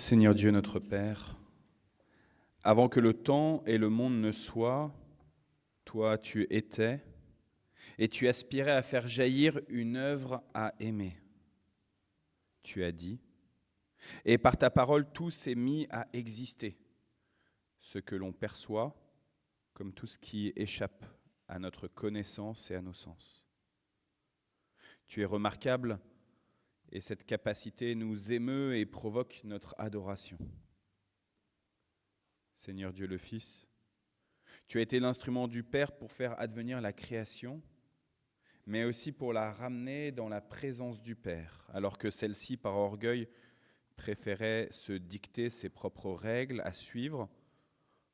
Seigneur Dieu notre Père, avant que le temps et le monde ne soient, toi tu étais, et tu aspirais à faire jaillir une œuvre à aimer. Tu as dit, et par ta parole tout s'est mis à exister, ce que l'on perçoit comme tout ce qui échappe à notre connaissance et à nos sens. Tu es remarquable, et cette capacité nous émeut et provoque notre adoration. Seigneur Dieu le Fils, tu as été l'instrument du Père pour faire advenir la création, mais aussi pour la ramener dans la présence du Père, alors que celle-ci, par orgueil, préférait se dicter ses propres règles à suivre,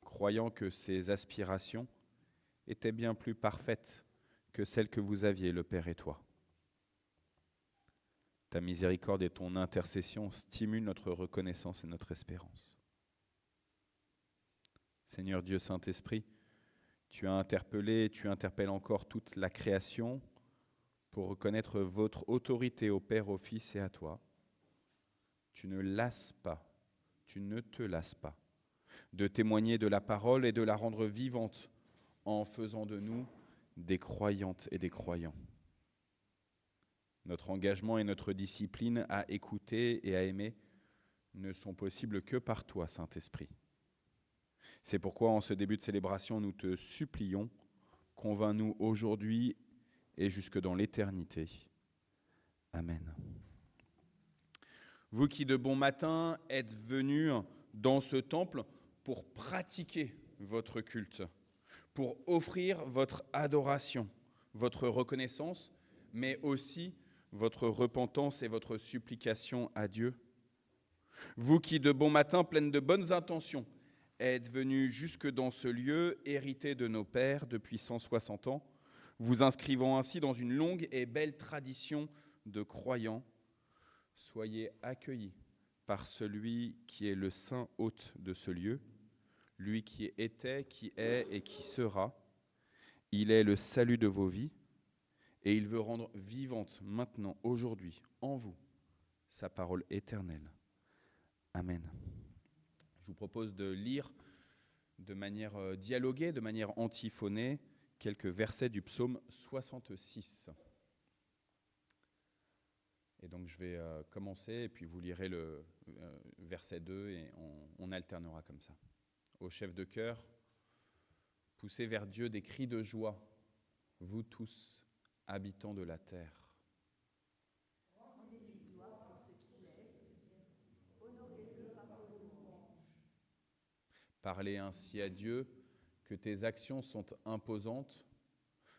croyant que ses aspirations étaient bien plus parfaites que celles que vous aviez, le Père et toi. Ta miséricorde et ton intercession stimulent notre reconnaissance et notre espérance. Seigneur Dieu Saint-Esprit, tu as interpellé et tu interpelles encore toute la création pour reconnaître votre autorité au Père, au Fils et à toi. Tu ne lasses pas, tu ne te lasses pas de témoigner de la parole et de la rendre vivante en faisant de nous des croyantes et des croyants. Notre engagement et notre discipline à écouter et à aimer ne sont possibles que par toi, Saint-Esprit. C'est pourquoi, en ce début de célébration, nous te supplions, convainc-nous aujourd'hui et jusque dans l'éternité. Amen. Vous qui de bon matin êtes venus dans ce temple pour pratiquer votre culte, pour offrir votre adoration, votre reconnaissance, mais aussi votre repentance et votre supplication à Dieu. Vous qui de bon matin, pleines de bonnes intentions, êtes venus jusque dans ce lieu hérité de nos pères depuis 160 ans, vous inscrivant ainsi dans une longue et belle tradition de croyants. Soyez accueillis par celui qui est le saint hôte de ce lieu, lui qui était, qui est et qui sera. Il est le salut de vos vies et il veut rendre vivante maintenant, aujourd'hui, en vous, sa parole éternelle. Amen. Je vous propose de lire de manière dialoguée, de manière antiphonée, quelques versets du psaume 66. Et donc je vais commencer et puis vous lirez le verset 2 et on alternera comme ça. Au chef de chœur, poussez vers Dieu des cris de joie, vous tous, habitants de la terre. Rendez-lui gloire pour ce qu'il est, honorez-le par vos louanges. Parlez ainsi à Dieu que tes actions sont imposantes.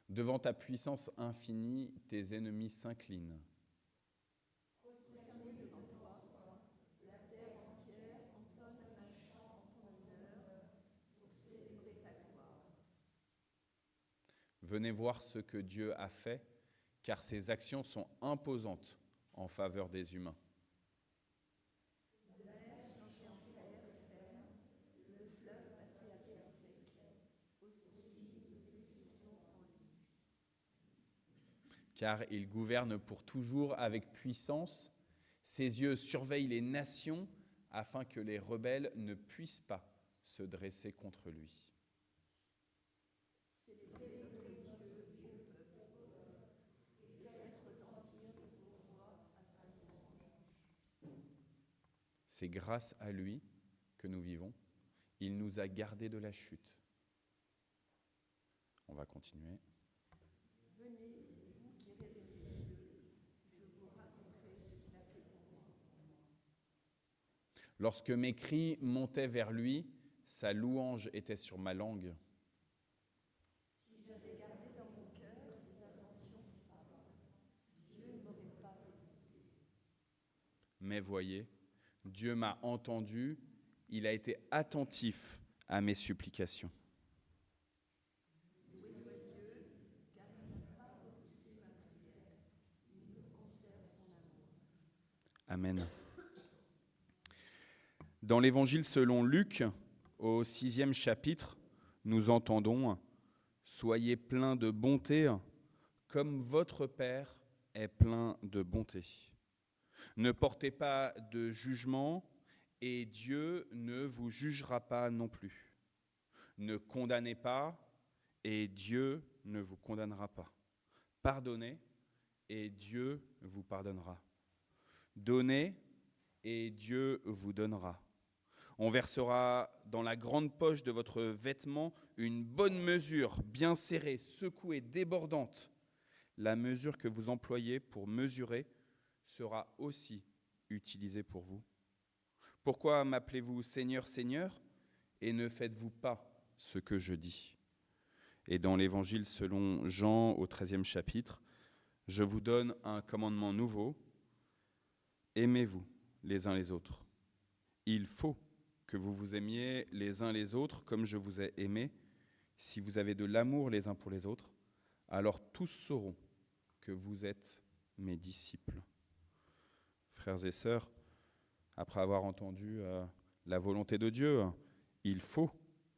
Devant ta puissance infinie, tes ennemis s'inclinent. Prosternés devant toi, la terre entière entonne un chant en ton honneur pour célébrer ta gloire. Venez voir ce que Dieu a fait, car ses actions sont imposantes en faveur des humains. La mer changée en terre ferme, le fleuve passé à pied sec, aussi nous exultons en lui. Car il gouverne pour toujours avec puissance. Ses yeux surveillent les nations afin que les rebelles ne puissent pas se dresser contre lui. Célébrez notre Dieu, ô peuple, et faites retentir vos voix à sa louange. C'est grâce à lui que nous vivons. Il nous a gardés de la chute. On va continuer. Venez, vous qui révérez Dieu, je vous raconterai ce qu'il a fait pour moi. Lorsque mes cris montaient vers lui, sa louange était sur ma langue. Si j'avais gardé dans mon cœur les intentions du pardon, Dieu ne m'aurait pas écouté. Mais voyez, Dieu m'a entendu, il a été attentif à mes supplications. Loué soit Dieu, car il n'a pas repoussé ma prière, il me conserve son amour. Amen. Dans l'Évangile selon Luc, au 6e chapitre, nous entendons « Soyez pleins de bonté, comme votre Père est plein de bonté. Ne portez pas de jugement et Dieu ne vous jugera pas non plus. Ne condamnez pas, et Dieu ne vous condamnera pas. Pardonnez, et Dieu vous pardonnera. Donnez, et Dieu vous donnera. On versera dans la grande poche de votre vêtement une bonne mesure, bien serrée, secouée, débordante. La mesure que vous employez pour mesurer sera aussi utilisée pour vous. Pourquoi m'appelez-vous Seigneur, Seigneur, et ne faites-vous pas ce que je dis ? Et dans l'Évangile selon Jean au 13e chapitre, je vous donne un commandement nouveau. Aimez-vous les uns les autres. Il faut que vous vous aimiez les uns les autres comme je vous ai aimé. Si vous avez de l'amour les uns pour les autres, alors tous sauront que vous êtes mes disciples. Frères et sœurs, après avoir entendu la volonté de Dieu, il faut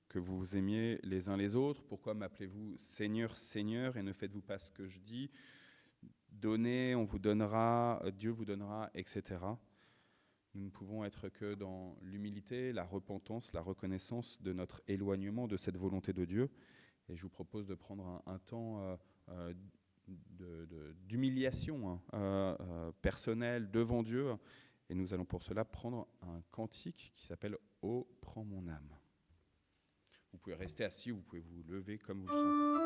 que vous vous aimiez les uns les autres. Pourquoi m'appelez-vous Seigneur, Seigneur, et ne faites-vous pas ce que je dis ? Donnez, on vous donnera, Dieu vous donnera, etc. Nous ne pouvons être que dans l'humilité, la repentance, la reconnaissance de notre éloignement de cette volonté de Dieu. Et je vous propose de prendre un temps d'humiliation personnelle devant Dieu. Et nous allons pour cela prendre un cantique qui s'appelle « Ô prends mon âme ». Vous pouvez rester assis, vous pouvez vous lever comme vous le sentez.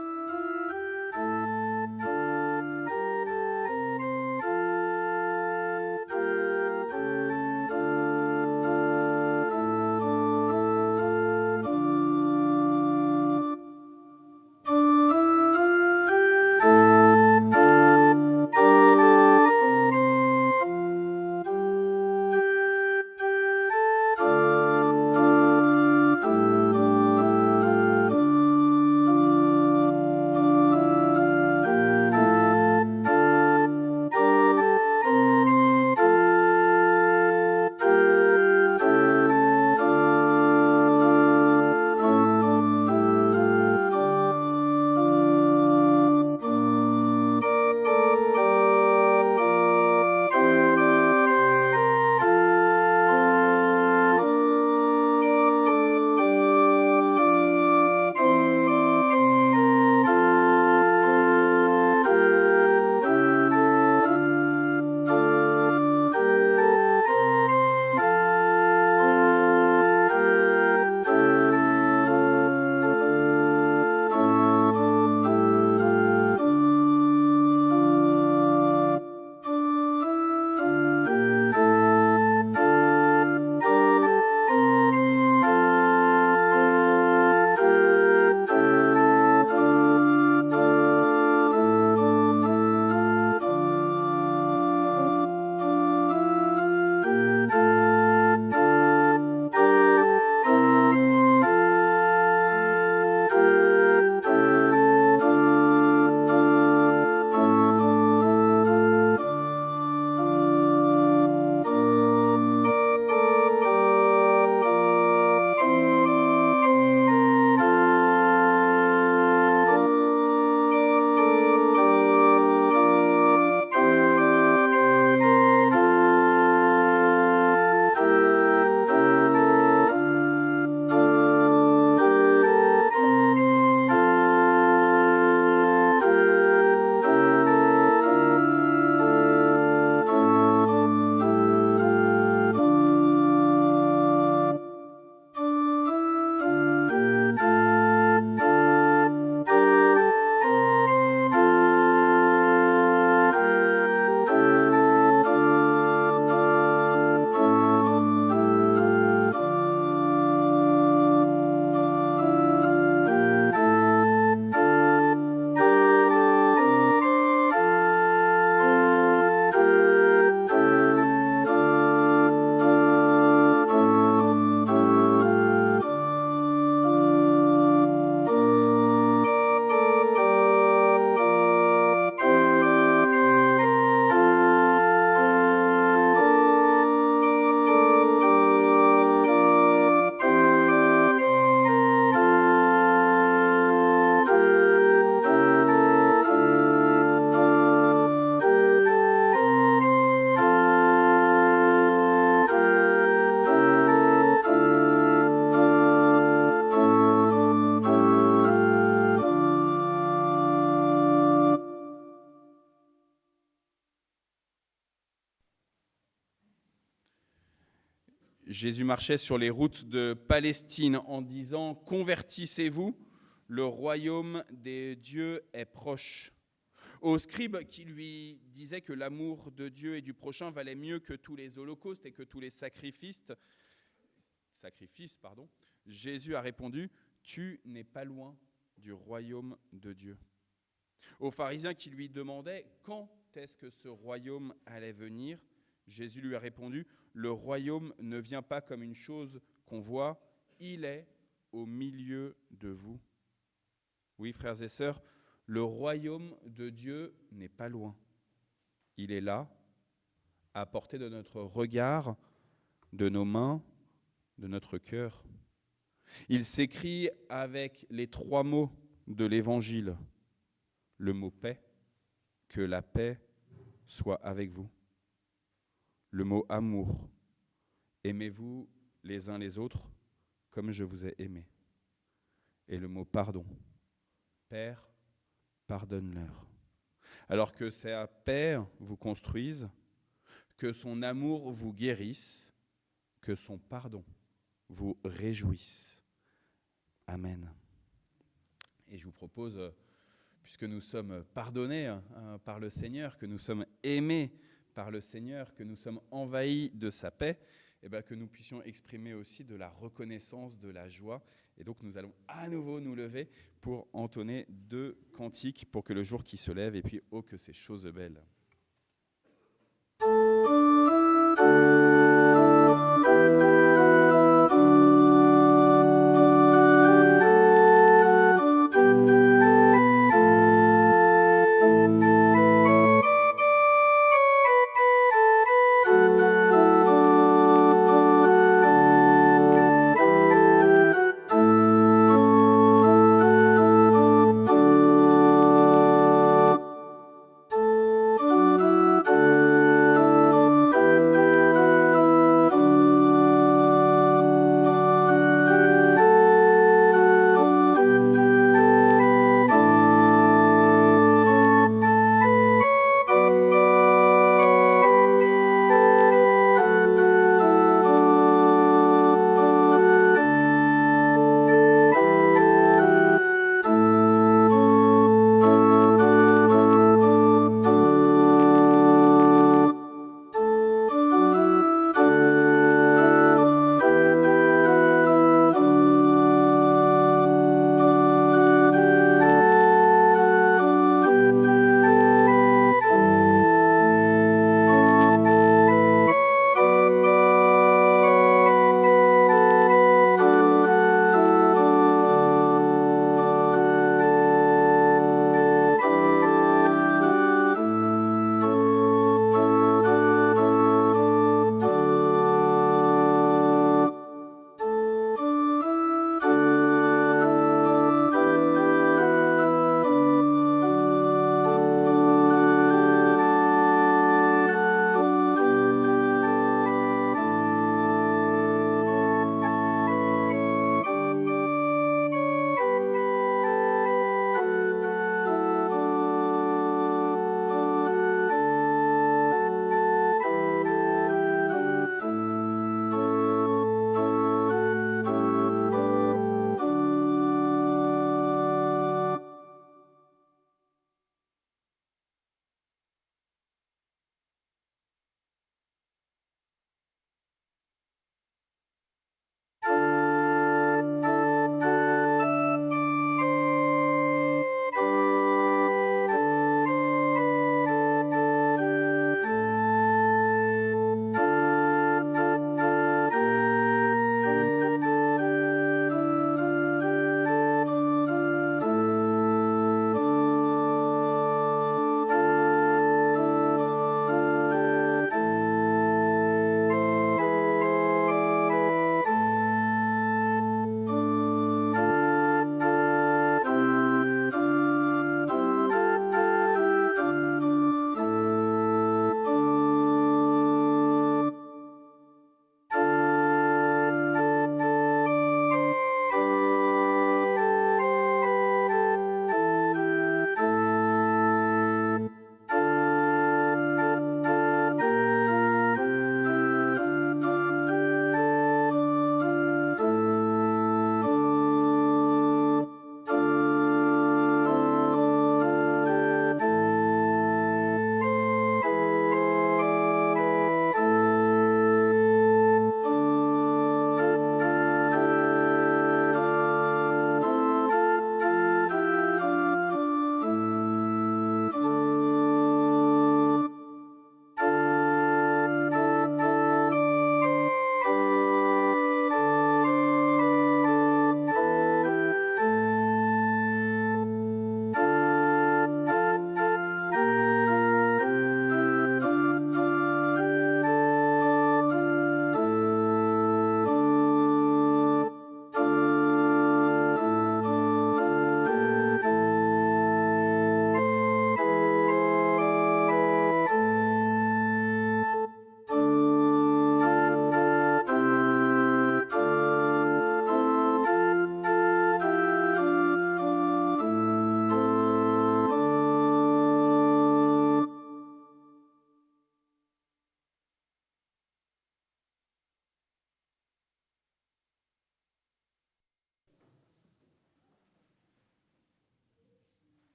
Jésus marchait sur les routes de Palestine en disant « Convertissez-vous, le royaume des dieux est proche ». Aux scribes qui lui disaient que l'amour de Dieu et du prochain valait mieux que tous les holocaustes et que tous les sacrifices, Jésus a répondu « Tu n'es pas loin du royaume de Dieu ». Aux pharisiens qui lui demandaient « Quand est-ce que ce royaume allait venir ?» Jésus lui a répondu « Le royaume ne vient pas comme une chose qu'on voit, il est au milieu de vous. » Oui, frères et sœurs, le royaume de Dieu n'est pas loin. Il est là, à portée de notre regard, de nos mains, de notre cœur. Il s'écrit avec les 3 mots de l'Évangile. Le mot paix, que la paix soit avec vous. Le mot amour, aimez-vous les uns les autres comme je vous ai aimé. Et le mot pardon, Père, pardonne-leur. Alors que sa paix vous construise, que son amour vous guérisse, que son pardon vous réjouisse. Amen. Et je vous propose, puisque nous sommes pardonnés par le Seigneur, que nous sommes aimés par le Seigneur, que nous sommes envahis de sa paix, et que nous puissions exprimer aussi de la reconnaissance, de la joie. Et donc nous allons à nouveau nous lever pour entonner 2 cantiques pour que le jour qui se lève, et puis oh que ces choses belles.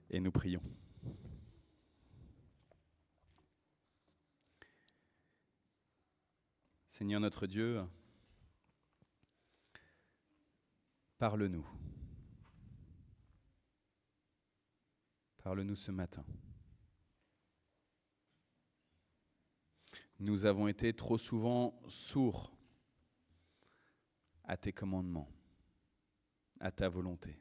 Et nous prions. Seigneur notre Dieu, parle-nous. Parle-nous ce matin. Nous avons été trop souvent sourds à tes commandements, à ta volonté.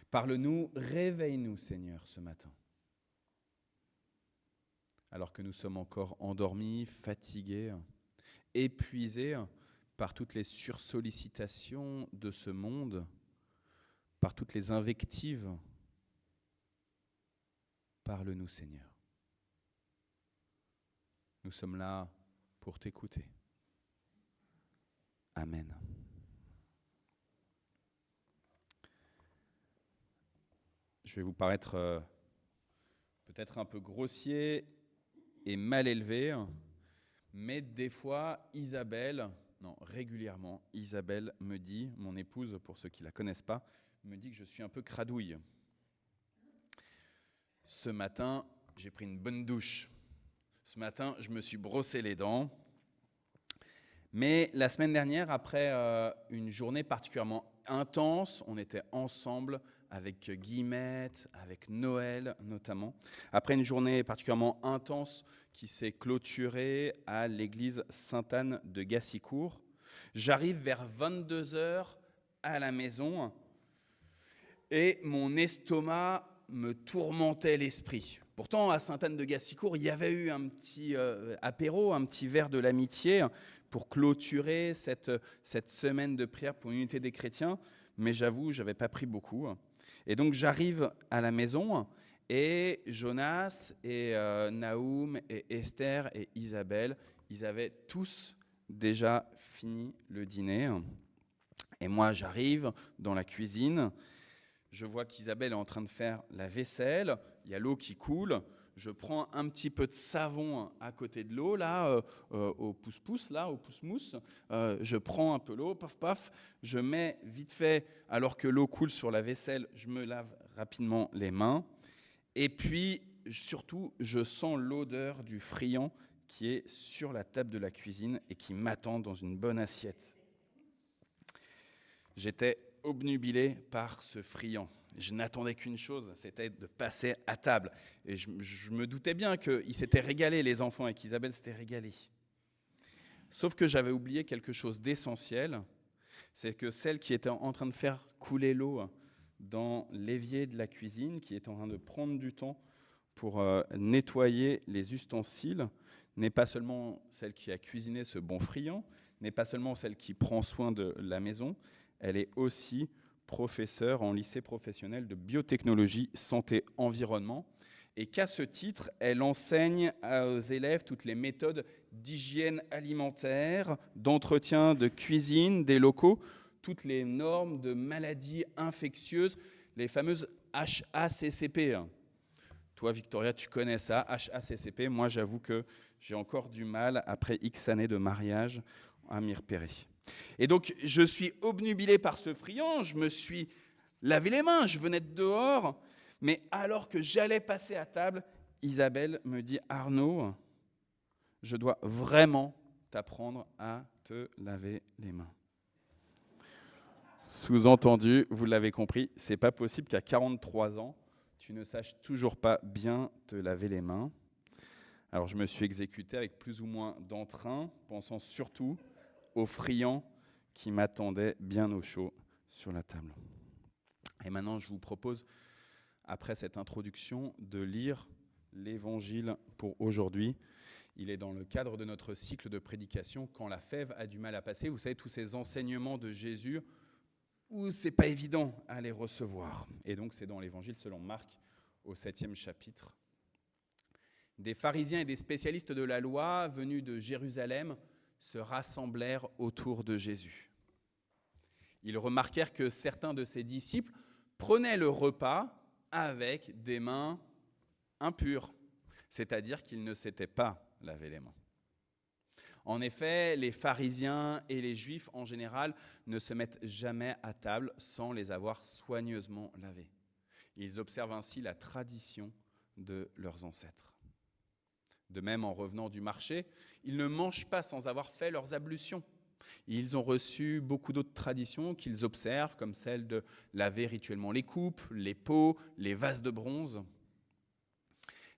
Parle-nous, réveille-nous, Seigneur, ce matin. Alors que nous sommes encore endormis, fatigués, épuisés par toutes les sursollicitations de ce monde, par toutes les invectives, parle-nous, Seigneur. Nous sommes là pour t'écouter. Amen. Je vais vous paraître peut-être un peu grossier et mal élevé, mais des fois, régulièrement, Isabelle me dit, mon épouse, pour ceux qui ne la connaissent pas, me dit que je suis un peu cradouille. Ce matin, j'ai pris une bonne douche. Ce matin, je me suis brossé les dents. Mais la semaine dernière, après une journée particulièrement intense, on était ensemble avec Guillemette, avec Noël notamment. Après une journée particulièrement intense qui s'est clôturée à l'église Sainte-Anne de Gassicourt, j'arrive vers 22h à la maison et mon estomac me tourmentait l'esprit. Pourtant, à Sainte-Anne de Gassicourt, il y avait eu un petit apéro, un petit verre de l'amitié pour clôturer cette semaine de prière pour l'unité des chrétiens, mais j'avoue, je n'avais pas pris beaucoup. Et donc, j'arrive à la maison et Jonas et Naoum et Esther et Isabelle, ils avaient tous déjà fini le dîner. Et moi, j'arrive dans la cuisine. Je vois qu'Isabelle est en train de faire la vaisselle, il y a l'eau qui coule, je prends un petit peu de savon à côté de l'eau, là, au pouce-pouce, là, au pouce-mousse, je prends un peu l'eau, paf, paf, je mets vite fait, alors que l'eau coule sur la vaisselle, je me lave rapidement les mains, et puis, surtout, je sens l'odeur du friand qui est sur la table de la cuisine et qui m'attend dans une bonne assiette. J'étais obnubilé par ce friand. Je n'attendais qu'une chose, c'était de passer à table. Et je me doutais bien qu'ils s'étaient régalés, les enfants, et qu'Isabelle s'était régalée. Sauf que j'avais oublié quelque chose d'essentiel, c'est que celle qui était en train de faire couler l'eau dans l'évier de la cuisine, qui était en train de prendre du temps pour nettoyer les ustensiles, n'est pas seulement celle qui a cuisiné ce bon friand, n'est pas seulement celle qui prend soin de la maison, elle est aussi professeure en lycée professionnel de biotechnologie, santé, environnement, et qu'à ce titre, elle enseigne aux élèves toutes les méthodes d'hygiène alimentaire, d'entretien de cuisine des locaux, toutes les normes de maladies infectieuses, les fameuses HACCP. Toi, Victoria, tu connais ça, HACCP. Moi, j'avoue que j'ai encore du mal, après X années de mariage, à m'y repérer. Et donc, je suis obnubilé par ce friand, je me suis lavé les mains, je venais de dehors, mais alors que j'allais passer à table, Isabelle me dit « Arnaud, je dois vraiment t'apprendre à te laver les mains. » Sous-entendu, vous l'avez compris, c'est pas possible qu'à 43 ans, tu ne saches toujours pas bien te laver les mains. Alors, je me suis exécuté avec plus ou moins d'entrain, pensant surtout au friand qui m'attendait bien au chaud sur la table. Et maintenant, je vous propose, après cette introduction, de lire l'Évangile pour aujourd'hui. Il est dans le cadre de notre cycle de prédication, quand la fève a du mal à passer. Vous savez, tous ces enseignements de Jésus, où c'est pas évident à les recevoir. Et donc, c'est dans l'Évangile selon Marc, au 7e chapitre. Des pharisiens et des spécialistes de la loi venus de Jérusalem se rassemblèrent autour de Jésus. Ils remarquèrent que certains de ses disciples prenaient le repas avec des mains impures, c'est-à-dire qu'ils ne s'étaient pas lavé les mains. En effet, les pharisiens et les juifs en général ne se mettent jamais à table sans les avoir soigneusement lavés. Ils observent ainsi la tradition de leurs ancêtres. De même, en revenant du marché, ils ne mangent pas sans avoir fait leurs ablutions. Ils ont reçu beaucoup d'autres traditions qu'ils observent, comme celle de laver rituellement les coupes, les pots, les vases de bronze.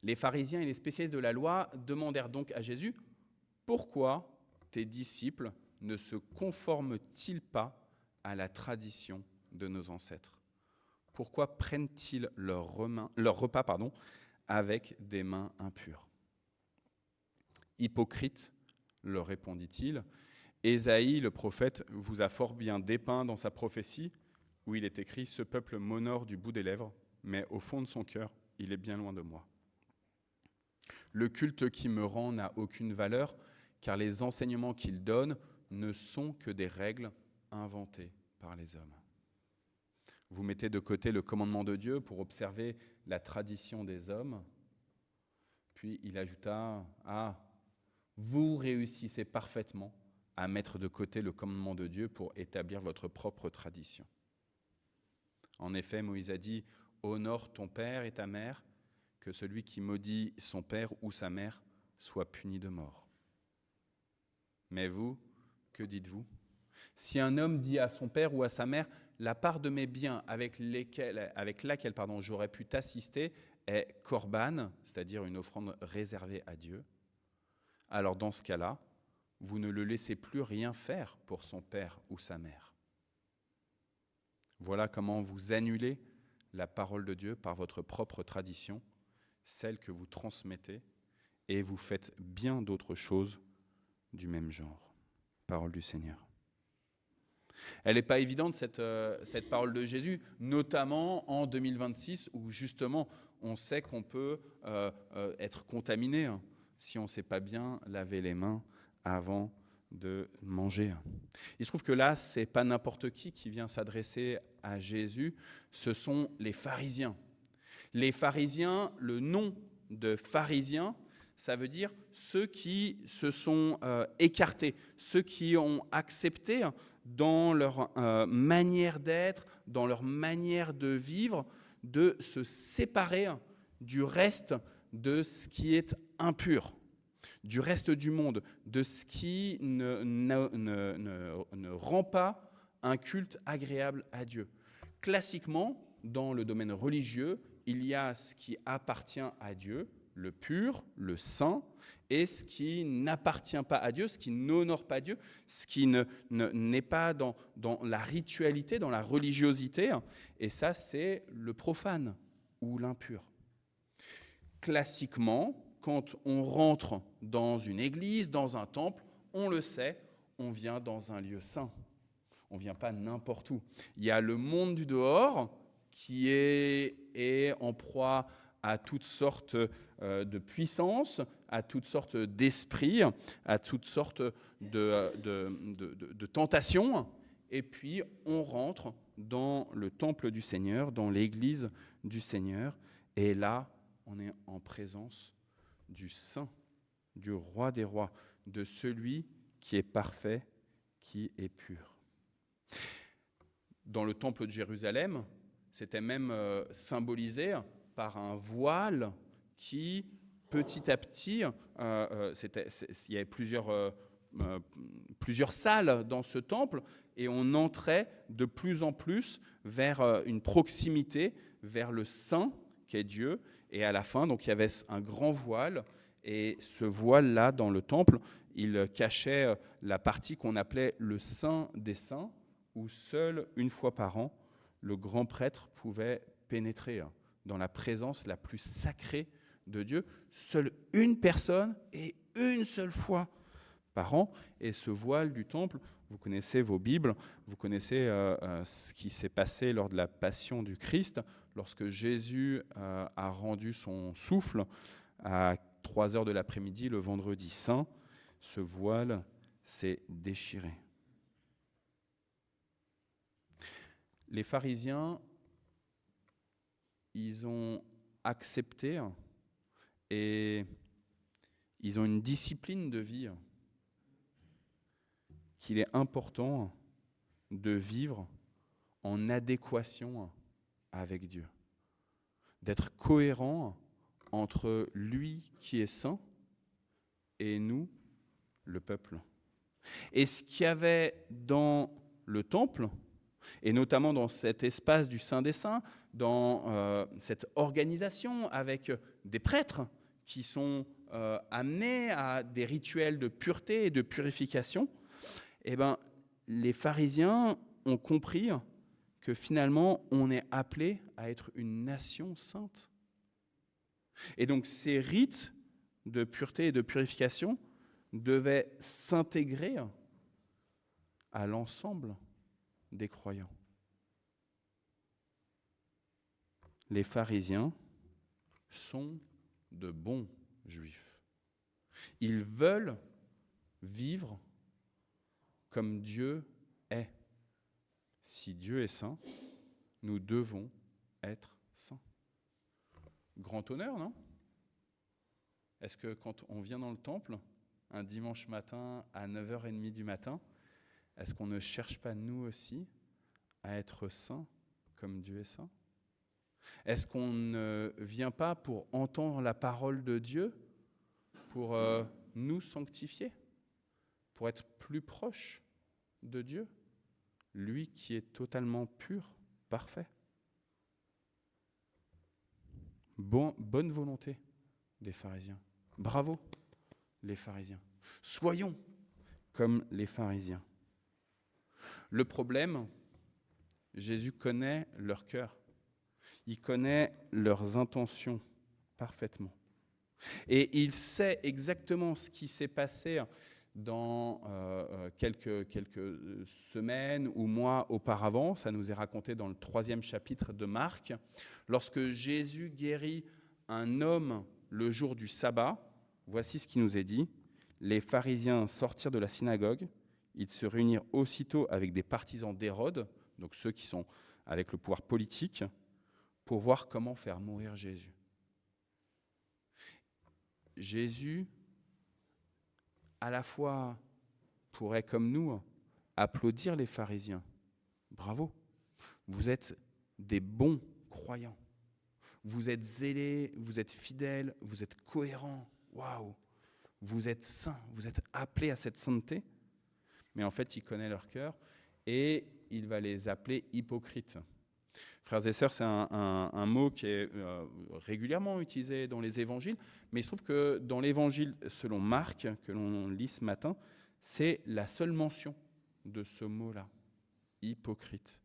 Les pharisiens et les spécialistes de la loi demandèrent donc à Jésus: pourquoi tes disciples ne se conforment-ils pas à la tradition de nos ancêtres? Pourquoi prennent-ils leur repas avec des mains impures? Hypocrite, leur répondit-il, Ésaïe, le prophète, vous a fort bien dépeint dans sa prophétie, où il est écrit: ce peuple m'honore du bout des lèvres, mais au fond de son cœur, il est bien loin de moi. Le culte qui me rend n'a aucune valeur, car les enseignements qu'il donne ne sont que des règles inventées par les hommes. Vous mettez de côté le commandement de Dieu pour observer la tradition des hommes. Puis il ajouta: vous réussissez parfaitement à mettre de côté le commandement de Dieu pour établir votre propre tradition. En effet, Moïse a dit: honore ton père et ta mère, que celui qui maudit son père ou sa mère soit puni de mort. Mais vous, que dites-vous? Si un homme dit à son père ou à sa mère: la part de mes biens avec laquelle j'aurais pu t'assister est korban, c'est-à-dire une offrande réservée à Dieu, alors dans ce cas-là, vous ne le laissez plus rien faire pour son père ou sa mère. Voilà comment vous annulez la parole de Dieu par votre propre tradition, celle que vous transmettez, et vous faites bien d'autres choses du même genre. Parole du Seigneur. Elle n'est pas évidente, cette parole de Jésus, notamment en 2026, où justement on sait qu'on peut être contaminé si on ne sait pas bien laver les mains avant de manger. Il se trouve que là, ce n'est pas n'importe qui vient s'adresser à Jésus, ce sont les pharisiens. Les pharisiens, le nom de pharisiens, ça veut dire ceux qui se sont écartés, ceux qui ont accepté dans leur manière d'être, dans leur manière de vivre, de se séparer du reste de ce qui est impur, du reste du monde, de ce qui ne rend pas un culte agréable à Dieu. Classiquement, dans le domaine religieux, il y a ce qui appartient à Dieu, le pur, le saint, et ce qui n'appartient pas à Dieu, ce qui n'honore pas Dieu, ce qui n'est pas dans la ritualité, dans la religiosité, et ça c'est le profane ou l'impur. Classiquement, quand on rentre dans une église, dans un temple, on le sait, on vient dans un lieu saint. On ne vient pas n'importe où. Il y a le monde du dehors qui est en proie à toutes sortes de puissances, à toutes sortes d'esprits, à toutes sortes de tentations. Et puis, on rentre dans le temple du Seigneur, dans l'église du Seigneur. Et là, on est en présence du Saint, du Roi des Rois, de celui qui est parfait, qui est pur. Dans le temple de Jérusalem, c'était même symbolisé par un voile qui, petit à petit, il y avait plusieurs salles dans ce temple, et on entrait de plus en plus vers une proximité vers le Saint qu'est Dieu. Et à la fin, donc, il y avait un grand voile, et ce voile-là, dans le temple, il cachait la partie qu'on appelait le Saint des Saints, où seul une fois par an, le grand prêtre pouvait pénétrer dans la présence la plus sacrée de Dieu. Seule une personne et une seule fois par an. Et ce voile du temple, vous connaissez vos Bibles, vous connaissez ce qui s'est passé lors de la passion du Christ, lorsque Jésus a rendu son souffle à 3h de l'après-midi, le vendredi saint, ce voile s'est déchiré. Les pharisiens, ils ont accepté et ils ont une discipline de vie qu'il est important de vivre en adéquation avec Dieu, d'être cohérent entre lui qui est saint et nous, le peuple. Et ce qu'il y avait dans le temple, et notamment dans cet espace du Saint des Saints, dans cette organisation avec des prêtres qui sont amenés à des rituels de pureté et de purification, eh ben, les pharisiens ont compris que finalement, on est appelé à être une nation sainte. Et donc, ces rites de pureté et de purification devaient s'intégrer à l'ensemble des croyants. Les pharisiens sont de bons juifs. Ils veulent vivre comme Dieu est. Si Dieu est saint, nous devons être saints. Grand honneur, non ? Est-ce que quand on vient dans le temple, un dimanche matin à 9h30 du matin, est-ce qu'on ne cherche pas nous aussi à être saints comme Dieu est saint ? Est-ce qu'on ne vient pas pour entendre la parole de Dieu, pour nous sanctifier, pour être plus proche de Dieu, lui qui est totalement pur, parfait ? Bonne volonté des pharisiens. Bravo les pharisiens. Soyons comme les pharisiens. Le problème, Jésus connaît leur cœur. Il connaît leurs intentions parfaitement. Et il sait exactement ce qui s'est passé dans quelques semaines ou mois auparavant. Ça nous est raconté dans le 3e chapitre de Marc. Lorsque Jésus guérit un homme le jour du sabbat, voici ce qui nous est dit. Les pharisiens sortirent de la synagogue. Ils se réunirent aussitôt avec des partisans d'Hérode, donc ceux qui sont avec le pouvoir politique, pour voir comment faire mourir Jésus. Jésus, à la fois, pourrait, comme nous, applaudir les pharisiens. Bravo, vous êtes des bons croyants. Vous êtes zélés, vous êtes fidèles, vous êtes cohérents. Waouh, vous êtes saints, vous êtes appelés à cette sainteté. Mais en fait, il connaît leur cœur et il va les appeler hypocrites. Frères et sœurs, c'est un mot qui est régulièrement utilisé dans les évangiles, mais il se trouve que dans l'évangile selon Marc, que l'on lit ce matin, c'est la seule mention de ce mot-là, hypocrite.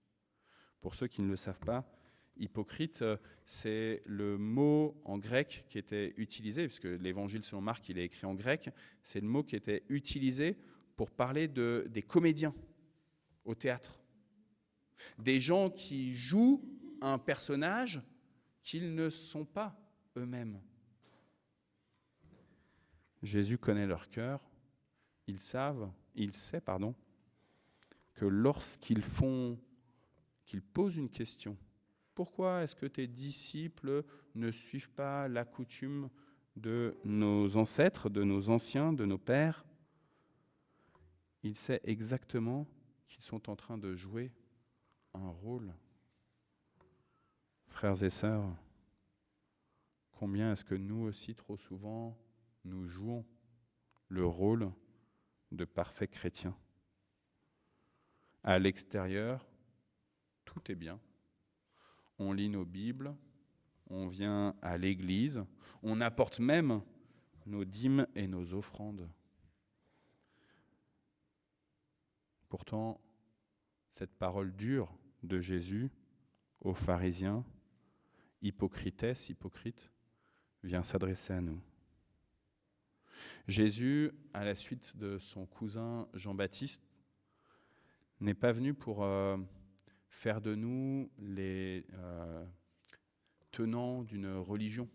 Pour ceux qui ne le savent pas, hypocrite, c'est le mot en grec qui était utilisé, puisque l'évangile selon Marc, il est écrit en grec, c'est le mot qui était utilisé pour parler des comédiens au théâtre. Des gens qui jouent un personnage qu'ils ne sont pas eux-mêmes. Jésus connaît leur cœur. Il sait, que lorsqu'ils posent une question, pourquoi est-ce que tes disciples ne suivent pas la coutume de nos ancêtres, de nos anciens, de nos pères ? Il sait exactement qu'ils sont en train de jouer un rôle. Frères et sœurs, combien est-ce que nous aussi, trop souvent, nous jouons le rôle de parfaits chrétiens ? À l'extérieur, tout est bien. On lit nos Bibles, on vient à l'église, on apporte même nos dîmes et nos offrandes. Pourtant, cette parole dure de Jésus aux pharisiens, hypocrite, vient s'adresser à nous. Jésus, à la suite de son cousin Jean-Baptiste, n'est pas venu pour faire de nous les tenants d'une religion,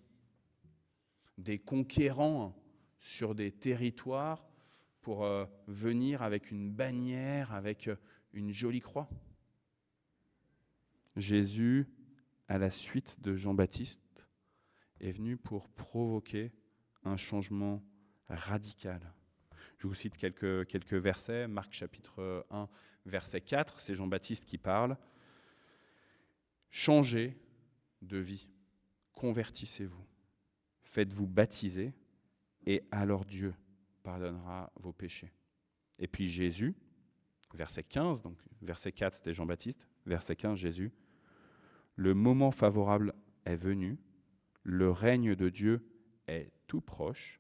des conquérants sur des territoires pour venir avec une bannière, avec une jolie croix. Jésus, à la suite de Jean-Baptiste, est venu pour provoquer un changement radical, Je vous cite quelques versets. Marc chapitre 1, verset 4, c'est Jean-Baptiste qui parle. Changez de vie, convertissez-vous, faites-vous baptiser, et alors Dieu pardonnera vos péchés. Et puis Jésus, verset 15, donc verset 4 c'était Jean-Baptiste, verset 15 Jésus, le moment favorable est venu, le règne de Dieu est tout proche,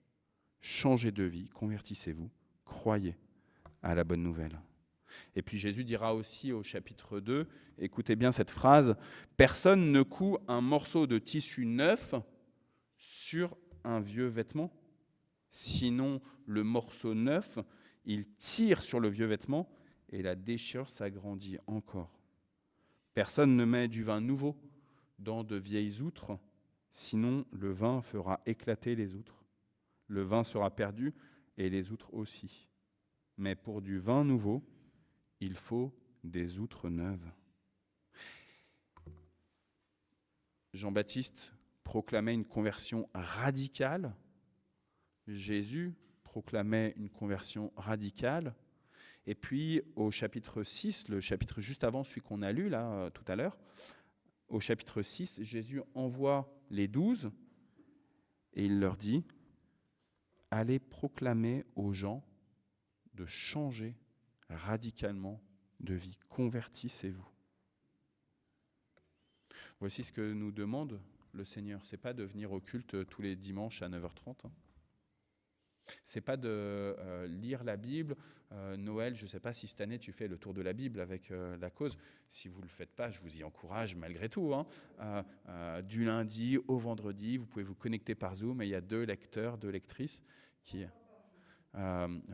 changez de vie, convertissez-vous, croyez à la bonne nouvelle. Et puis Jésus dira aussi au chapitre 2, écoutez bien cette phrase, « Personne ne coud un morceau de tissu neuf sur un vieux vêtement, sinon le morceau neuf, il tire sur le vieux vêtement et la déchirure s'agrandit encore. Personne ne met du vin nouveau dans de vieilles outres, sinon le vin fera éclater les outres. Le vin sera perdu et les outres aussi. Mais pour du vin nouveau, il faut des outres neuves. » Jean-Baptiste proclamait une conversion radicale. Jésus proclamait une conversion radicale. Et puis au chapitre 6, le chapitre juste avant celui qu'on a lu là tout à l'heure, au chapitre 6, Jésus envoie les 12 et il leur dit « Allez proclamer aux gens de changer radicalement de vie. Convertissez-vous. » Voici ce que nous demande le Seigneur. Ce n'est pas de venir au culte tous les dimanches à 9h30. Ce n'est pas de lire la Bible. Noël, je ne sais pas si cette année tu fais le tour de la Bible avec la cause. Si vous ne le faites pas, je vous y encourage malgré tout. Du lundi au vendredi, vous pouvez vous connecter par Zoom et il y a 2 lecteurs, 2 lectrices qui...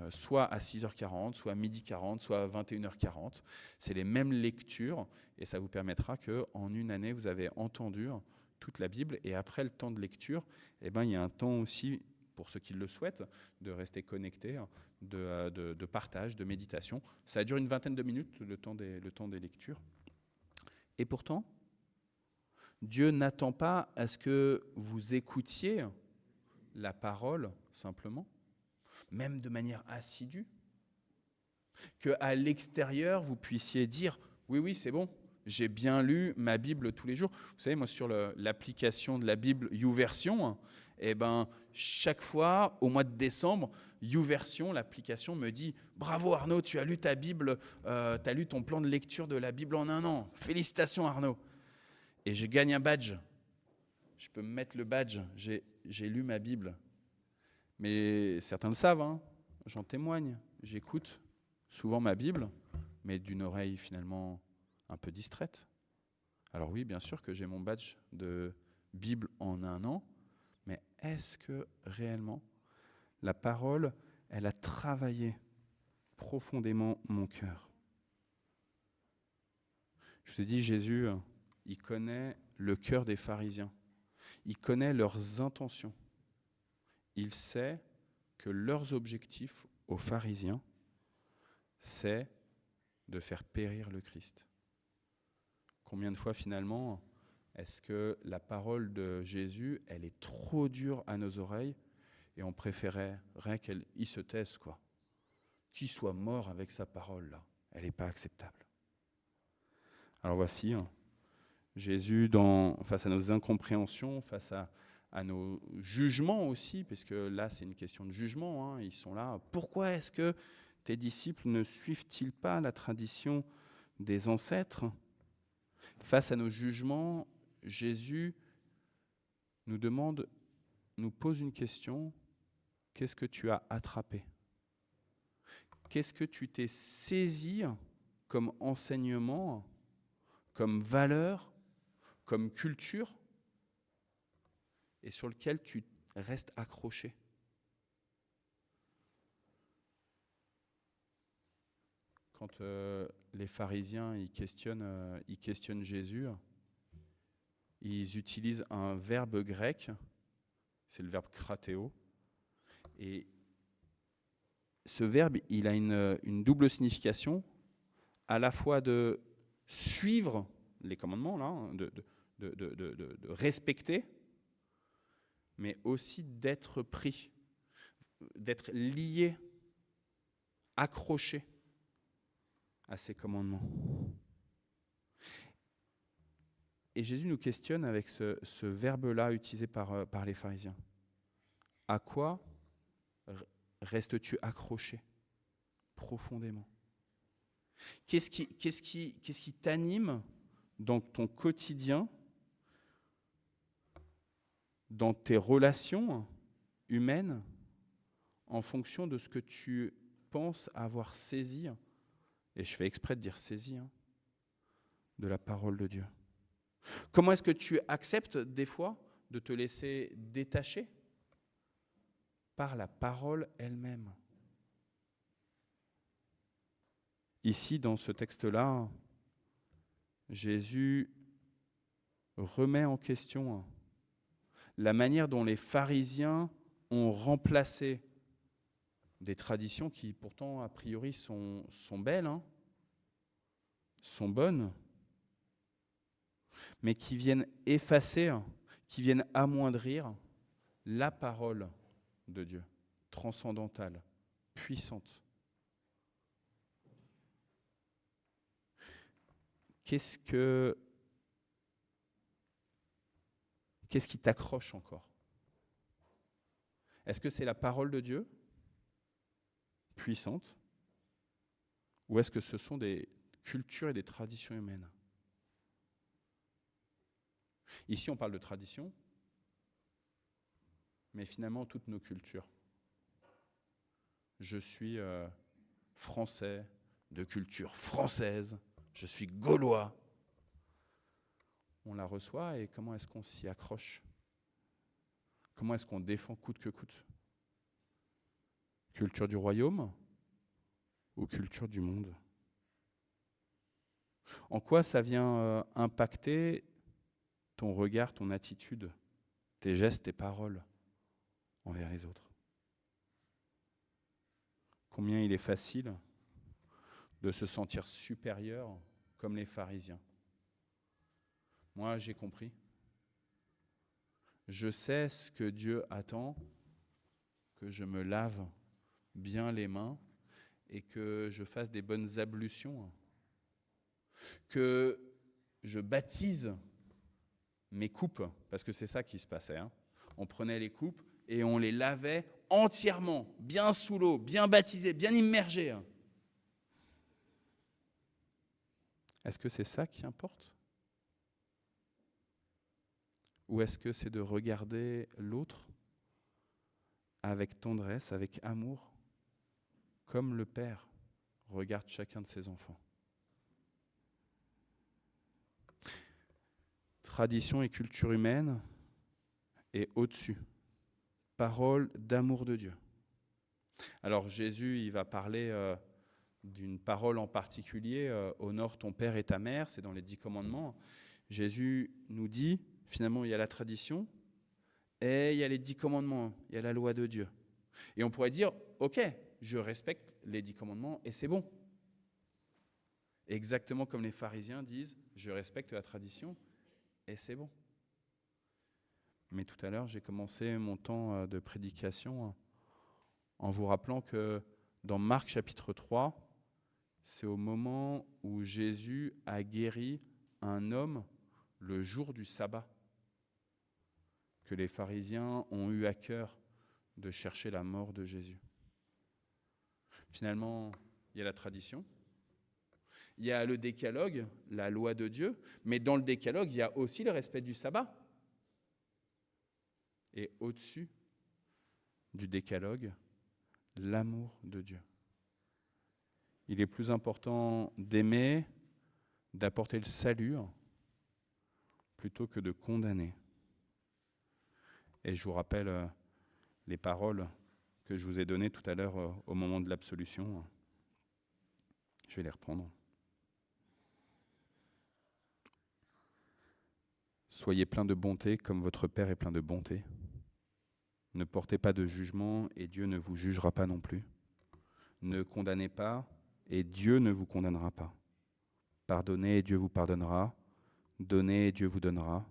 soit à 6h40, soit à 12h40, soit à 21h40. C'est les mêmes lectures et ça vous permettra qu'en une année, vous avez entendu toute la Bible. Et après le temps de lecture, il y a un temps aussi, pour ceux qui le souhaitent, de rester connectés, de partage, de méditation. Ça dure une vingtaine de minutes, le temps des lectures. Et pourtant, Dieu n'attend pas à ce que vous écoutiez la parole simplement, même de manière assidue, qu'à l'extérieur, vous puissiez dire « Oui, c'est bon, j'ai bien lu ma Bible tous les jours. » Vous savez, moi, sur l'application de la Bible YouVersion, chaque fois, au mois de décembre, YouVersion, l'application, me dit « Bravo Arnaud, tu as lu ta Bible, tu as lu ton plan de lecture de la Bible en un an. Félicitations Arnaud. » Et je gagne un badge. Je peux me mettre le badge. J'ai lu ma Bible. Mais certains le savent, j'en témoigne. J'écoute souvent ma Bible, mais d'une oreille finalement un peu distraite. Alors oui, bien sûr que j'ai mon badge de Bible en un an, mais est-ce que réellement la parole, elle a travaillé profondément mon cœur? Je vous ai dit, Jésus, il connaît le cœur des pharisiens. Il connaît leurs intentions. Il sait que leurs objectifs aux pharisiens, c'est de faire périr le Christ. Combien de fois finalement est-ce que la parole de Jésus, elle est trop dure à nos oreilles et on préférerait qu'il se taise, quoi. Qu'il soit mort avec sa parole, là. Elle n'est pas acceptable. Alors voici, Jésus, face à nos incompréhensions, face à nos jugements aussi, parce que là, c'est une question de jugement. Ils sont là. Pourquoi est-ce que tes disciples ne suivent-ils pas la tradition des ancêtres? Face à nos jugements, Jésus nous pose une question. Qu'est-ce que tu as attrapé? Qu'est-ce que tu t'es saisi comme enseignement, comme valeur, comme culture, et sur lequel tu restes accroché? Quand les pharisiens ils questionnent Jésus, ils utilisent un verbe grec, c'est le verbe kratéo, et ce verbe il a une double signification, à la fois de suivre les commandements, là, de respecter, mais aussi d'être pris, d'être lié accroché à ses commandements. Et Jésus nous questionne avec ce verbe-là utilisé par les pharisiens. À quoi restes-tu accroché profondément? Qu'est-ce qui t'anime dans ton quotidien, dans tes relations humaines, en fonction de ce que tu penses avoir saisi, et je fais exprès de dire saisi, de la parole de Dieu? Comment est-ce que tu acceptes des fois de te laisser détacher par la parole elle-même? Ici, dans ce texte-là, Jésus remet en question la manière dont les pharisiens ont remplacé des traditions qui pourtant a priori sont belles, sont bonnes, mais qui viennent effacer, qui viennent amoindrir la parole de Dieu, transcendantale, puissante. Qu'est-ce qui t'accroche encore? Est-ce que c'est la parole de Dieu, puissante, ou est-ce que ce sont des cultures et des traditions humaines? Ici, on parle de tradition, mais finalement, toutes nos cultures. Je suis français, de culture française, je suis gaulois. On la reçoit et comment est-ce qu'on s'y accroche? Comment est-ce qu'on défend coûte que coûte? Culture du royaume ou culture du monde? En quoi ça vient impacter ton regard, ton attitude, tes gestes, tes paroles envers les autres? Combien il est facile de se sentir supérieur comme les pharisiens. Moi, j'ai compris. Je sais ce que Dieu attend, que je me lave bien les mains et que je fasse des bonnes ablutions, que je baptise mes coupes, parce que c'est ça qui se passait. On prenait les coupes et on les lavait entièrement, bien sous l'eau, bien baptisées, bien immergées. Est-ce que c'est ça qui importe? Ou est-ce que c'est de regarder l'autre avec tendresse, avec amour, comme le Père regarde chacun de ses enfants? Tradition et culture humaine est au-dessus. Parole d'amour de Dieu. Alors Jésus, il va parler d'une parole en particulier, honore ton père et ta mère, c'est dans les 10 commandements. Jésus nous dit, finalement, il y a la tradition et il y a les 10 commandements, il y a la loi de Dieu. Et on pourrait dire, ok, je respecte les 10 commandements et c'est bon. Exactement comme les pharisiens disent, je respecte la tradition et c'est bon. Mais tout à l'heure, j'ai commencé mon temps de prédication en vous rappelant que dans Marc chapitre 3, c'est au moment où Jésus a guéri un homme le jour du sabbat que les pharisiens ont eu à cœur de chercher la mort de Jésus. Finalement, il y a la tradition, il y a le décalogue, la loi de Dieu, mais dans le décalogue, il y a aussi le respect du sabbat. Et au-dessus du décalogue, l'amour de Dieu. Il est plus important d'aimer, d'apporter le salut, plutôt que de condamner. Et je vous rappelle les paroles que je vous ai données tout à l'heure au moment de l'absolution. Je vais les reprendre. Soyez pleins de bonté comme votre Père est plein de bonté. Ne portez pas de jugement et Dieu ne vous jugera pas non plus. Ne condamnez pas et Dieu ne vous condamnera pas. Pardonnez et Dieu vous pardonnera. Donnez et Dieu vous donnera.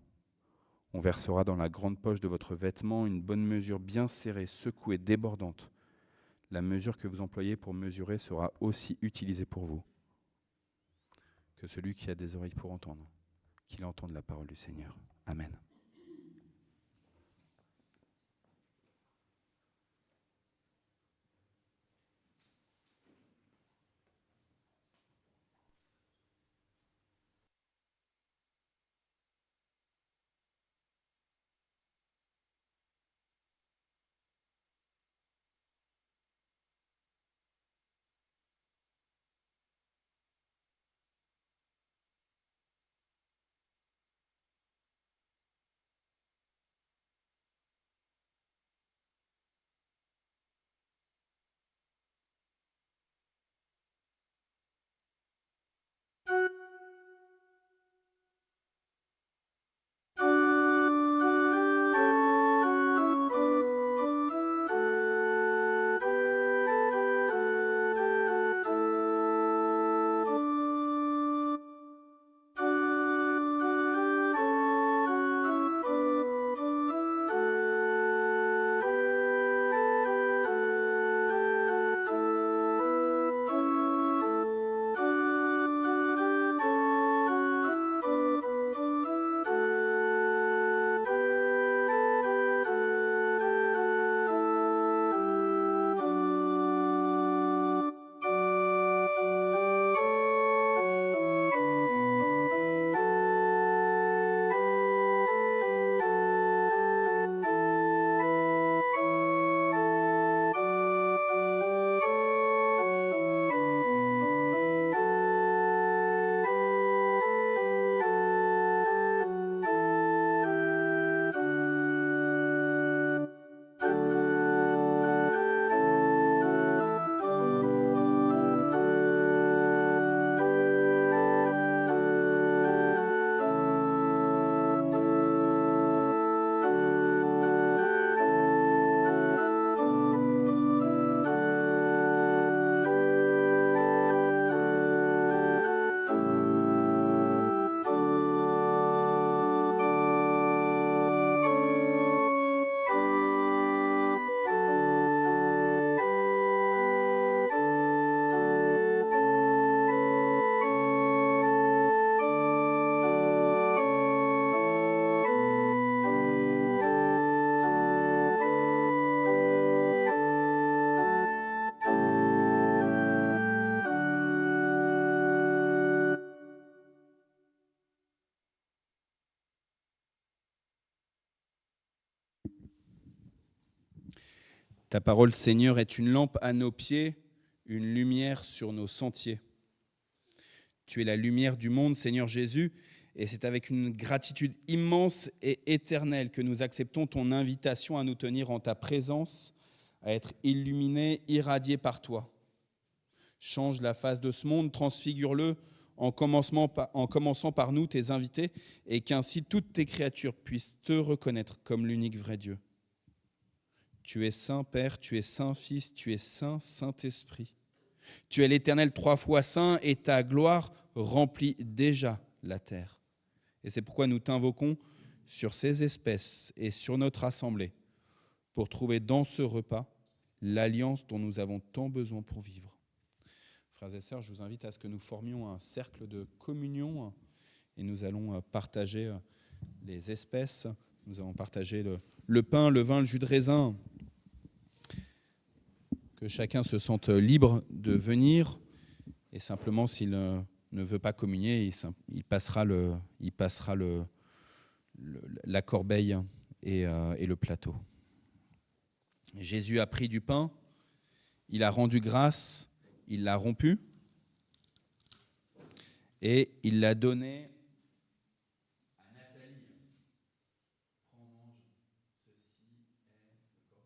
On versera dans la grande poche de votre vêtement une bonne mesure bien serrée, secouée, débordante, la mesure que vous employez pour mesurer sera aussi utilisée pour vous. Que celui qui a des oreilles pour entendre, qu'il entende la parole du Seigneur. Amen. Ta parole, Seigneur, est une lampe à nos pieds, une lumière sur nos sentiers. Tu es la lumière du monde, Seigneur Jésus, et c'est avec une gratitude immense et éternelle que nous acceptons ton invitation à nous tenir en ta présence, à être illuminés, irradiés par toi. Change la face de ce monde, transfigure-le en commençant par nous, tes invités, et qu'ainsi toutes tes créatures puissent te reconnaître comme l'unique vrai Dieu. Tu es Saint Père, tu es Saint Fils, tu es Saint Saint-Esprit. Tu es l'Éternel 3 fois saint et ta gloire remplit déjà la terre. Et c'est pourquoi nous t'invoquons sur ces espèces et sur notre assemblée pour trouver dans ce repas l'alliance dont nous avons tant besoin pour vivre. Frères et sœurs, je vous invite à ce que nous formions un cercle de communion et nous allons partager les espèces. Nous allons partager le pain, le vin, le jus de raisin. Que chacun se sente libre de venir et simplement s'il ne veut pas communier, il passera la corbeille et le plateau. Jésus a pris du pain, il a rendu grâce, il l'a rompu et il l'a donné à Nathalie. Prends, mange, ceci est le corps du Christ pour toi.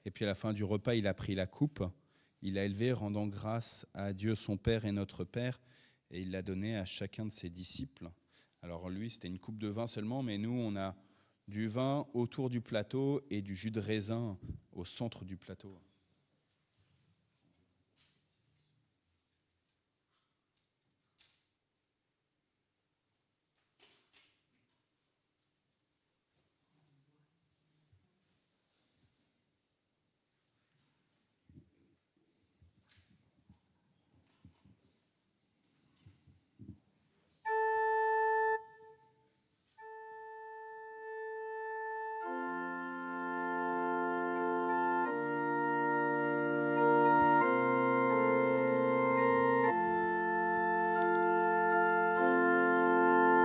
Et puis à la fin du repas, il a pris la coupe, il l'a élevée, rendant grâce à Dieu son Père et notre Père, et il l'a donnée à chacun de ses disciples. Alors lui, c'était une coupe de vin seulement, mais nous, on a du vin autour du plateau et du jus de raisin au centre du plateau.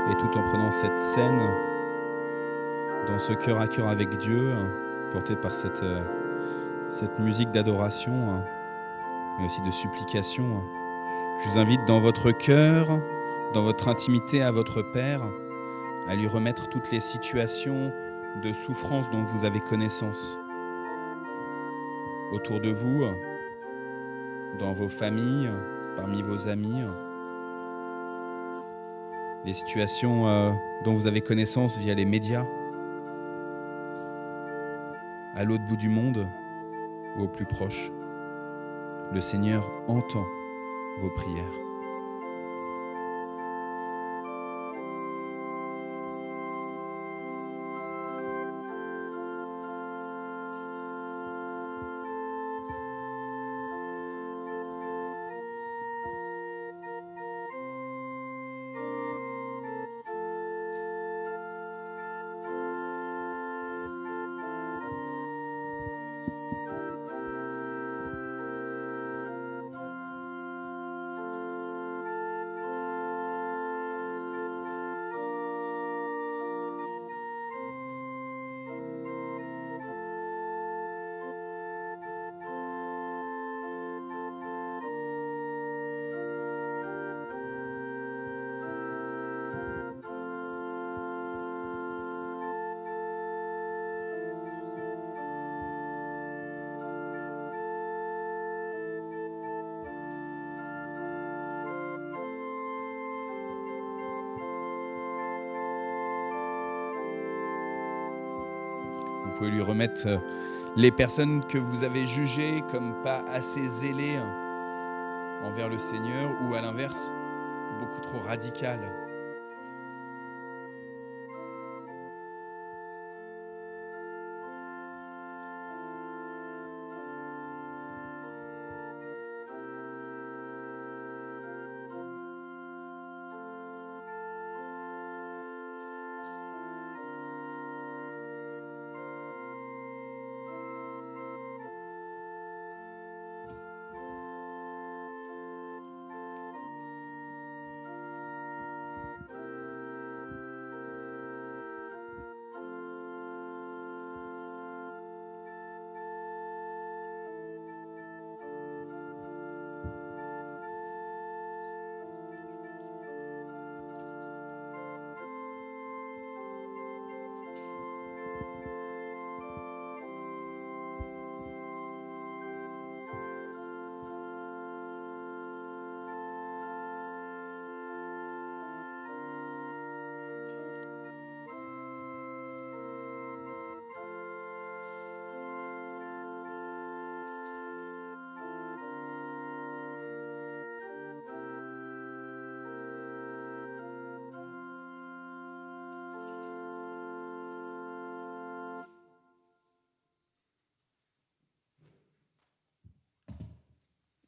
Et tout en prenant cette scène dans ce cœur à cœur avec Dieu, porté par cette musique d'adoration, mais aussi de supplication, je vous invite dans votre cœur, dans votre intimité à votre Père, à lui remettre toutes les situations de souffrance dont vous avez connaissance. Autour de vous, dans vos familles, parmi vos amis, les situations dont vous avez connaissance via les médias, à l'autre bout du monde ou au plus proche. Le Seigneur entend vos prières. Vous pouvez lui remettre les personnes que vous avez jugées comme pas assez zélées envers le Seigneur ou à l'inverse, beaucoup trop radicales.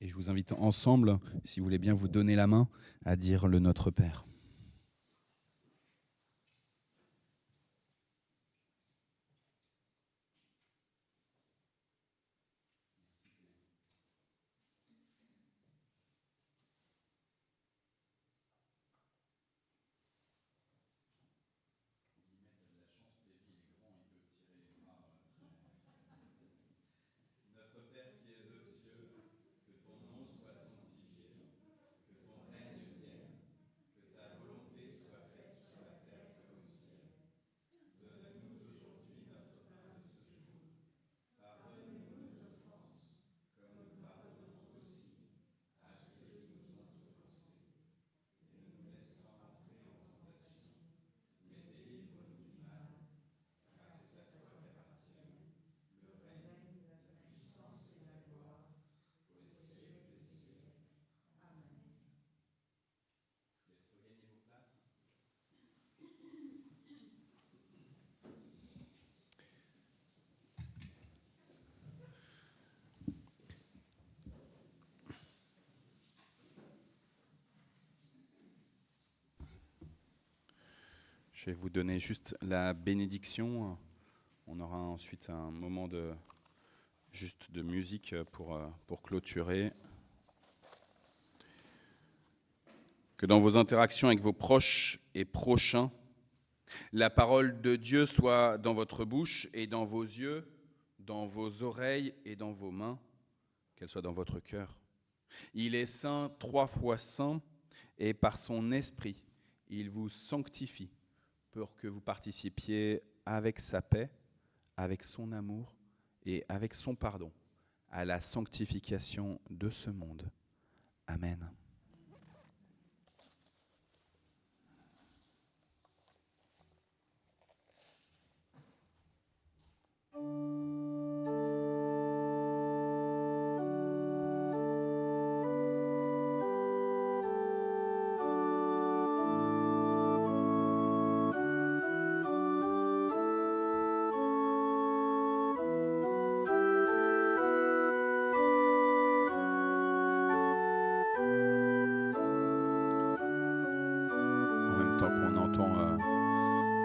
Et je vous invite ensemble, si vous voulez bien vous donner la main, à dire le Notre Père. Je vais vous donner juste la bénédiction. On aura ensuite un moment de musique pour clôturer. Que dans vos interactions avec vos proches et prochains, la parole de Dieu soit dans votre bouche et dans vos yeux, dans vos oreilles et dans vos mains, qu'elle soit dans votre cœur. Il est saint, 3 fois saint, et par son esprit, il vous sanctifie pour que vous participiez avec sa paix, avec son amour et avec son pardon à la sanctification de ce monde. Amen.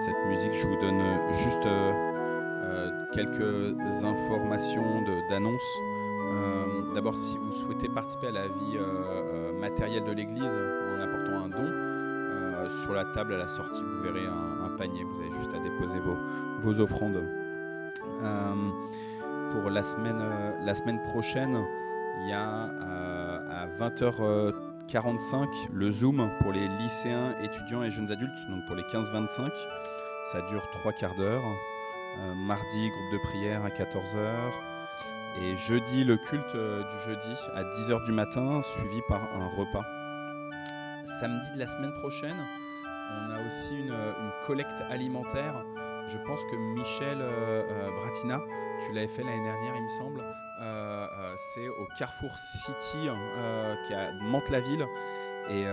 Cette musique, je vous donne juste quelques informations d'annonce. D'abord, si vous souhaitez participer à la vie matérielle de l'Église en apportant un don, sur la table à la sortie, vous verrez un panier. Vous avez juste à déposer vos offrandes. Pour la semaine prochaine, il y a à 20h45 le Zoom pour les lycéens, étudiants et jeunes adultes, donc pour les 15-25. Ça dure 3 quarts d'heure. Mardi, groupe de prière à 14h. Et jeudi, le culte du jeudi à 10h du matin, suivi par un repas. Samedi de la semaine prochaine, on a aussi une collecte alimentaire. Je pense que Michel Bratina, tu l'avais fait l'année dernière, il me semble. C'est au Carrefour City qui est à Mantes-la-Ville. Et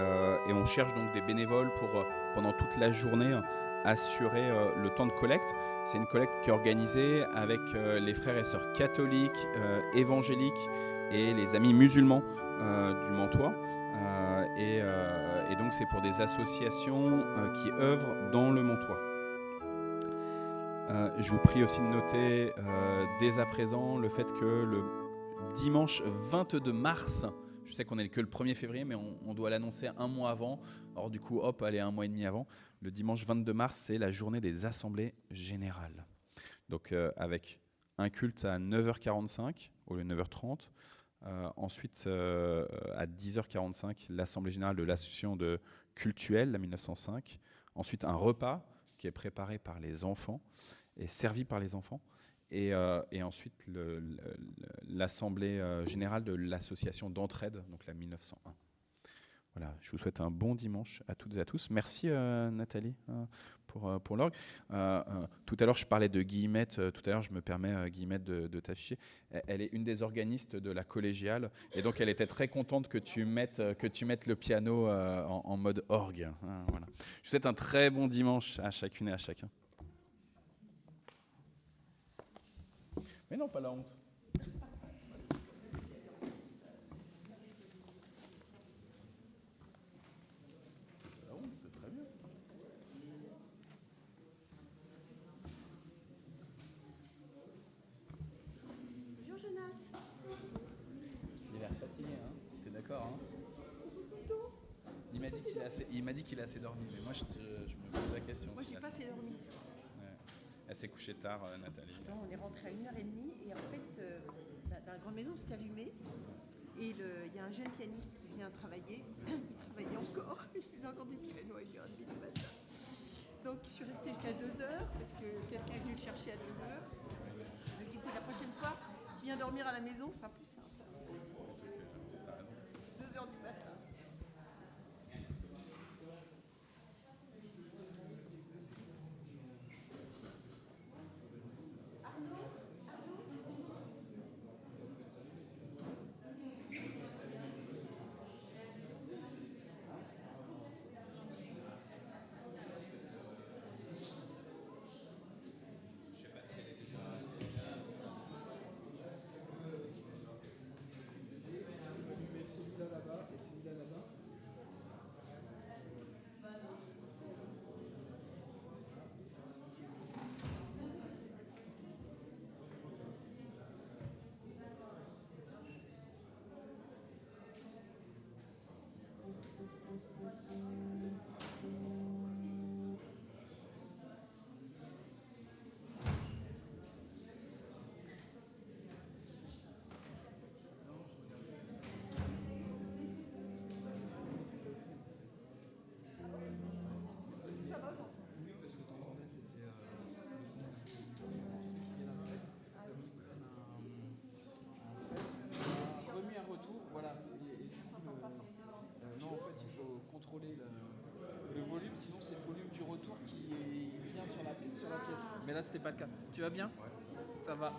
on cherche donc des bénévoles pour, pendant toute la journée, assurer le temps de collecte. C'est une collecte qui est organisée avec les frères et sœurs catholiques, évangéliques et les amis musulmans du Mantois. Et donc c'est pour des associations qui œuvrent dans le Mantois. Je vous prie aussi de noter dès à présent le fait que le dimanche 22 mars, je sais qu'on n'est que le 1er février, mais on doit l'annoncer un mois avant. Or du coup, hop, allez, un mois et demi avant. Le dimanche 22 mars, c'est la journée des assemblées générales. Donc avec un culte à 9h45 au lieu de 9h30. Ensuite, à 10h45, l'assemblée générale de l'association de Cultuelle, la 1905. Ensuite, un repas qui est préparé par les enfants et servi par les enfants. Et ensuite, l'assemblée générale de l'association d'entraide, donc la 1901. Voilà, je vous souhaite un bon dimanche à toutes et à tous. Merci Nathalie pour l'orgue. Tout à l'heure, je parlais de Guillemette. Tout à l'heure, je me permets, Guillemette, de t'afficher. Elle est une des organistes de la collégiale. Et donc, elle était très contente que tu mettes le piano en mode orgue. Voilà. Je vous souhaite un très bon dimanche à chacune et à chacun. Mais non, pas la honte. Il m'a dit qu'il a assez dormi, mais moi je me pose la question. Moi, j'ai pas assez dormi. Ouais. Elle s'est couchée tard, Nathalie. Attends, on est rentré à 1h30 et en fait, la grande maison s'est allumée. Et il y a un jeune pianiste qui vient travailler. Il travaillait encore. Il faisait encore des pianos à 1h30 du matin. Donc, je suis restée jusqu'à 2h parce que quelqu'un est venu le chercher à 2h. Donc, du coup, la prochaine fois, tu viens dormir à la maison, ce sera plus simple. 2h du matin. contrôler le volume, sinon c'est le volume du retour qui vient sur la pièce. Mais là, c'était pas le cas. Tu vas bien ? Ouais. Ça va.